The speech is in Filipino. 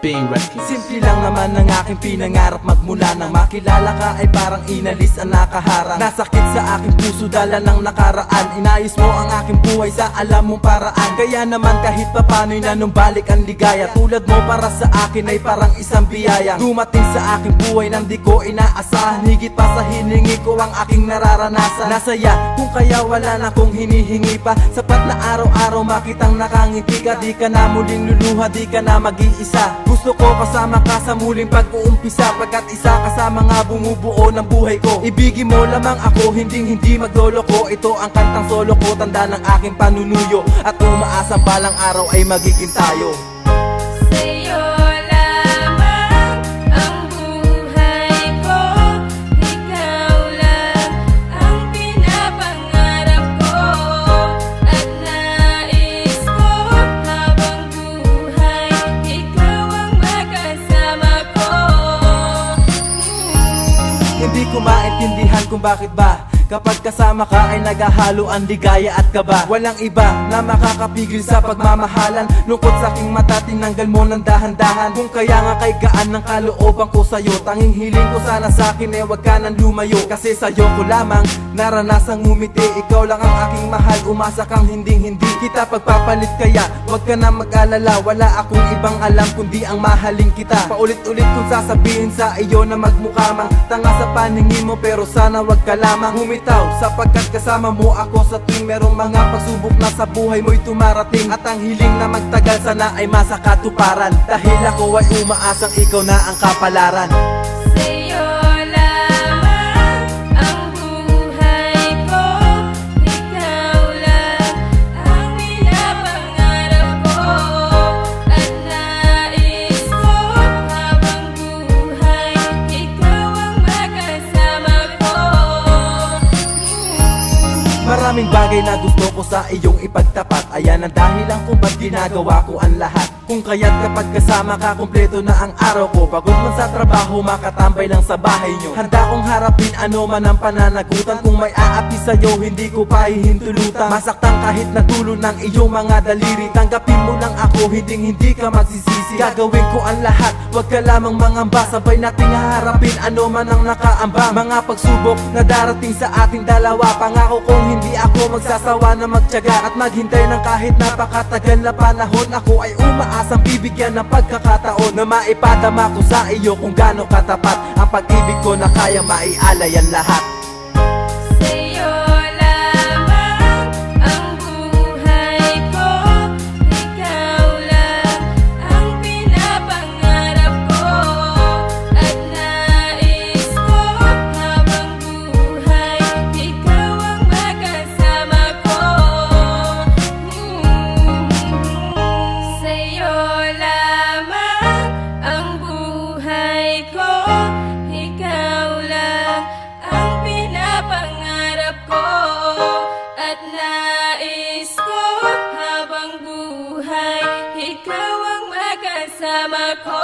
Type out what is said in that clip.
being rescued. Simple lang naman ang aking pinangarap, magmula nang makilala ka ay parang inalis ang nakaharang. Nasakit sa aking puso dala ng nakaraan, inayos mo ang aking buhay sa alam mong paraan. Kaya naman kahit papano'y nanumbalik ang ligaya, tulad mo para sa akin ay parang isang biyaya. Dumating sa aking buhay nang di ko inaasahan, higit pa sa hiningi ko ang aking nararanasan. Nasaya kung kaya wala na kong hinihingi pa, sapat na araw-araw makitang nakangiti ka. Di ka na muling luluha, di ka na mag-iisa. Gusto ko kasama ka sa muling pag-uumpisa, pagkat isa ka sa mga bumubuo ng buhay ko. Ibigin mo lamang ako, hindi maglolo ko. Ito ang kantang solo ko, tanda ng aking panunuyo, at umaasa balang araw ay magiging tayo. Sa'yo lamang ang buhay ko, ikaw lang ang pinapangarap ko, at nais ko habang buhay ikaw ang makasama ko. Hindi ko maintindihan kung bakit ba kapag kasama ka ay naghahalo ang ligaya at kaba. Walang iba na makakapigil sa pagmamahalan. Lungkot sa aking mata, tinanggal mo ng dahan-dahan. Kung kaya nga kay gaan ng kalooban ko sa'yo, tanging hiling ko sana sa'kin eh wag ka nang lumayo. Kasi sa'yo ko lamang naranasang ngumiti. Ikaw lang ang aking mahal, umasa kang hindi kita pagpapalit. Kaya wag ka na mag-alala, wala akong ibang alam kundi ang mahalin kita. Paulit-ulit kong sasabihin sa iyo na magmukamang tanga sa paningin mo, pero sana wag ka lamang sapagkat kasama mo ako sa tuwing merong mga pagsubok na sa buhay mo'y tumarating. At ang hiling na magtagal sana ay masa katuparan, dahil ako ay umaasang ikaw na ang kapalaran. Sa'yo lamang ang buhay ko, ikaw lang ang pinapangarap ko, at nais ko habang buhay ikaw ang makasama ko. Maraming bagay na gusto ko sa iyong ipagtapat, ayan ang dahilan kung ba't ginagawa ko ang lahat. Kung kaya't kapag kasama ka, kumpleto na ang araw ko. Pagod man sa trabaho, makatambay lang sa bahay nyo. Handa kong harapin ano man ang pananagutan. Kung may aapi sa'yo, hindi ko pa hihintulutan. Masaktan kahit na dulo ng iyong mga daliri, tanggapin mo lang ako, hindi ka magsisisi. Gagawin ko ang lahat, wag ka lamang mangamba. Sabay nating haharapin ano man ang nakaambang mga pagsubok na darating sa ating dalawa. Pangako kong hindi ako magsasawa na magtiyaga at maghintay ng kahit napakatagal na panahon. Ako ay umaasang bibigyan ng pagkakataon na maipadama ko sa iyo kung gaano katapat ang pag-ibig ko na kaya maialay ang lahat. Sa'yo lamang ang buhay ko, ikaw lang ang pinapangarap ko, at nais ko habang buhay ikaw ang makasama ko. Sa'yo lamang ang buhay ko, ikaw lang ang pinapangarap ko, at nais ko habang buhay ikaw ang makasama ko.